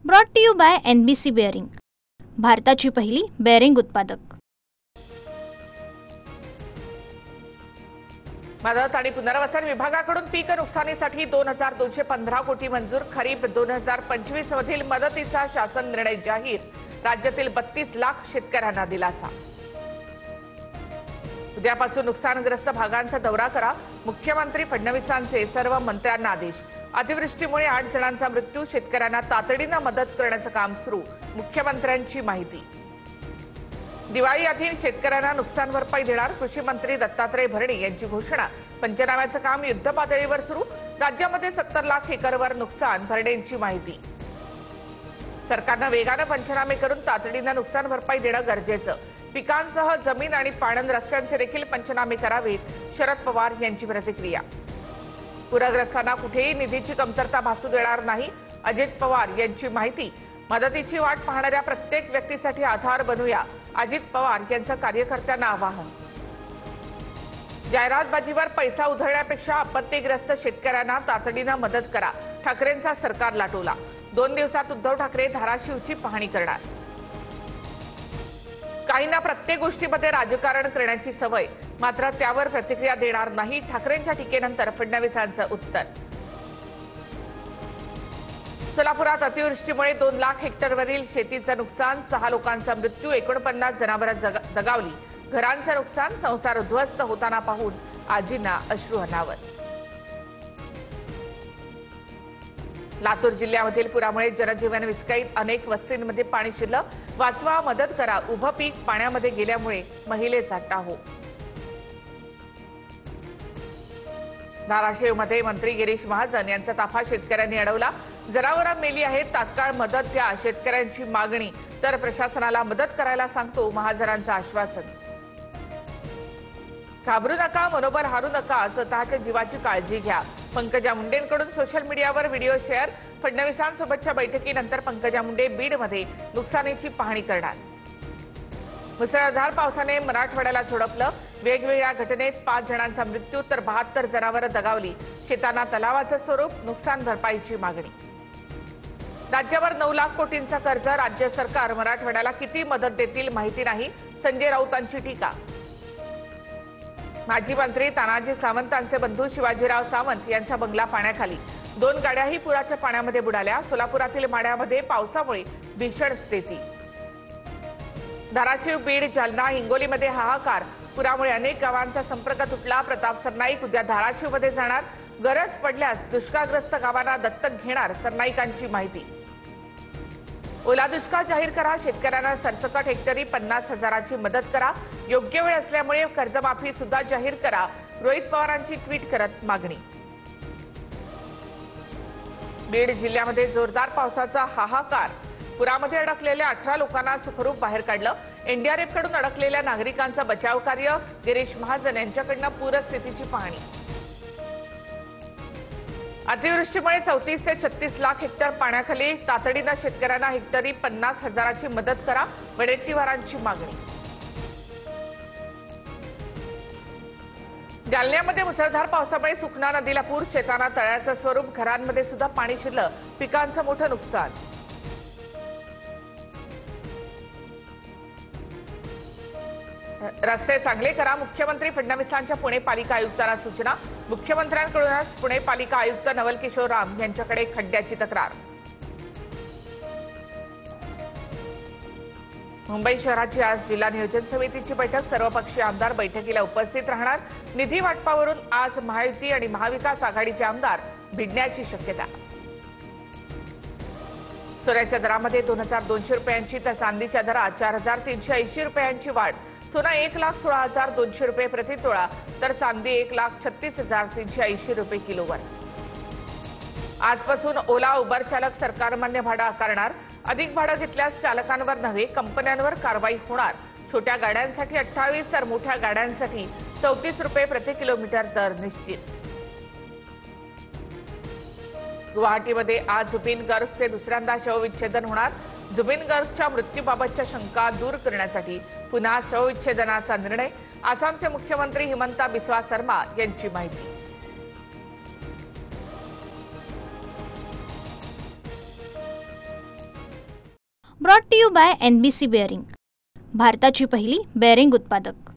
Brought to you by NBC bearing, भारताची पहिली bearing उत्पादक। मदत आणि पुनर्वसन विभागाकडून पीक नुकसानीसाठी 2215 कोटी मंजूर। खरीप 2025 मधील मदतीचा शासन निर्णय जाहीर। राज्यातील 32 लाख शेतकऱ्यांना दिलासा। उद्यापासून नुकसानग्रस्त भागांचा दौरा करा, मुख्यमंत्री फडणवीसांचे सर्व मंत्र्यांना आदेश। अतिवृष्टीमुळे 8 जणांचा मृत्यू, शेतकऱ्यांना तातडीने मदत करण्याचं काम सुरू, मुख्यमंत्र्यांची माहिती। दिवाळी आधी शेतकऱ्यांना नुकसान भरपाई देणार, कृषी मंत्री दत्तात्रय भरणे यांची घोषणा। पंचनाम्याचं काम युद्धपातळीवर सुरू, राज्यामध्ये 70 लाख एकरवर नुकसान, भरणेंची माहिती। सरकारने वेगाने पंचनामे करून तातडीने नुकसान भरपाई देणं गरजेचं, पिकांसह जमीन आणि पाणंद रस्त्यांचे देखील पंचनामे करावेत, शरद पवार यांची प्रतिक्रिया। पूरग्रस्तांना कुठेही निधीची कमतरता भासू देणार नाही, अजित पवार यांची माहिती। मदतीची वाट पाहणाऱ्या प्रत्येक व्यक्तीसाठी आधार बनूया, अजित पवार यांचं कार्यकर्त्यांना आवाहन। जाहिरातबाजीवर पैसा उधळण्यापेक्षा आपत्तीग्रस्त शेतकऱ्यांना तातडीने मदत करा, ठाकरेंचा सरकारला टोला। 2 दिवसात उद्धव ठाकरे धाराशिवची पाहणी करणार। काहींना प्रत्येक गोष्टीमध्ये राजकारण करण्याची सवय, मात्र त्यावर प्रतिक्रिया देणार नाही, ठाकरेंच्या टीकेनंतर फडणवीसांचं उत्तर। सोलापुरात अतिवृष्टीमुळे 2 लाख हेक्टरवरील शेतीचं नुकसान, 6 लोकांचा मृत्यू, 49 जनावरं दगावली, घरांचं नुकसान, संसार उद्ध्वस्त होताना पाहून आजींना अश्रू अनावर। लातूर जिल्ह्यामधील पुरामुळे जनजीवन विस्कळीत, अनेक वस्तींमध्ये पाणी शिरलं, वाचवा, मदत करा, उभं पीक पाण्यामध्ये गेल्यामुळे महिलेचा टाहो। धाराशिवमध्ये मंत्री गिरीश महाजन यांचा ताफा शेतकऱ्यांनी अडवला, जनावरं मेली आहेत, तात्काळ मदत द्या, शेतकऱ्यांची मागणी, तर प्रशासनाला मदत करायला सांगतो, महाजनांचं आश्वासन। घाबरू नका, मनोबल हारू नका, स्वतःच्या जीवाची काळजी घ्या, पंकजा मुंडेंकडून सोशल मीडियावर व्हिडिओ शेअर। फडणवीसांसोबतच्या बैठकीनंतर पंकजा मुंडे बीडमध्ये नुकसानीची पाहणी करणार। मुसळधार पावसाने मराठवाड्याला झोडपलं, वेगवेगळ्या घटनेत 5 जणांचा मृत्यू तर 72 जनावरं दगावली, शेतांना तलावाचं स्वरूप, नुकसान भरपाईची मागणी। राज्यावर 9 लाख कोटींचा कर्ज, राज्य सरकार मराठवाड्याला किती मदत देतील माहिती नाही, संजय राऊतांची टीका। माजी मंत्री तानाजी सावंतांचे बंधू शिवाजीराव सावंत यांचा बंगला पाण्याखाली, 2 गाड्याही पुराच्या पाण्यामध्ये बुडाल्या, सोलापुरातील माड्यामध्ये पावसामुळे भीषण स्थिती। धाराशिव, बीड, जालना, हिंगोलीमध्ये हाहाकार, पुरामुळे अनेक गावांचा संपर्क तुटला, प्रताप सरनाईक उद्या धाराशिवमध्ये जाणार, गरज पडल्यास दुष्काळग्रस्त गावांना दत्तक घेणार, सरनाईकांची माहिती। ओला दुष्काळ जाहीर करा, शेतकऱ्यांना सरसकट हेक्टरी 50,000ची मदत करा, योग्य वेळ असल्यामुळे कर्जमाफी सुद्धा जाहीर करा, रोहित पवारांची ट्विट करत मागणी। बीड जिल्ह्यामध्ये जोरदार पावसाचा हाहाकार, पुरामध्ये अडकलेल्या 18 लोकांना सुखरूप बाहेर काढलं, NDRFकडून अडकलेल्या नागरिकांचा बचाव कार्य, गिरीश महाजन यांच्याकडून पूरस्थितीची पाहणी। अतिवृष्टीमुळे 34 ते 36 लाख हेक्टर पाण्याखाली, तातडीने शेतकऱ्यांना हेक्टरी 50,000ची मदत करा, वडेट्टीवारांची मागणी। जालन्यामध्ये मुसळधार पावसामुळे सुखना नदीला पूर, शेतांना तळ्याचं स्वरूप, घरांमध्ये सुद्धा पाणी शिरलं, पिकांचं मोठं नुकसान। रस्ते चांगले करा, मुख्यमंत्री फडणवीसांच्या पुणे पालिका आयुक्तांना सूचना, मुख्यमंत्र्यांकडूनच पुणे पालिका आयुक्त नवल किशोर राम यांच्याकडे खड्ड्याची तक्रार। मुंबई शहराची आज जिल्हा नियोजन समितीची बैठक, सर्वपक्षीय आमदार बैठकीला उपस्थित राहणार, निधी वाटपावरून आज महायुती आणि महाविकास आघाडीचे आमदार भिडण्याची शक्यता। सोन्याच्या दरामध्ये 2,200 रुपयांची तर चांदीच्या दरात 4,380 रुपयांची वाढ, सोना 1,16,200 रुपये प्रति तोळा तर चांदी 1,36,380 रुपये किलोवर। आजपासून ओला, उबर चालक सरकारमान्य भाडं आकारणार, अधिक भाडं घेतल्यास चालकांवर नव्हे कंपन्यांवर कारवाई होणार, छोट्या गाड्यांसाठी 28 तर मोठ्या गाड्यांसाठी 34 रुपये प्रति किलोमीटर दर निश्चित। गुवाहाटीमध्ये आज जुबिन गर्गचे दुसऱ्यांदा शवविच्छेदन होणार, जुबिन गर्गच्या मृत्यूबाबतच्या शंका दूर करण्यासाठी पुन्हा शवविच्छेदनाचा निर्णय, आसामचे मुख्यमंत्री हिमंता बिस्वा शर्मा यांची माहिती। Brought to you by NBC bearing, भारताची पहिली बेअरिंग उत्पादक.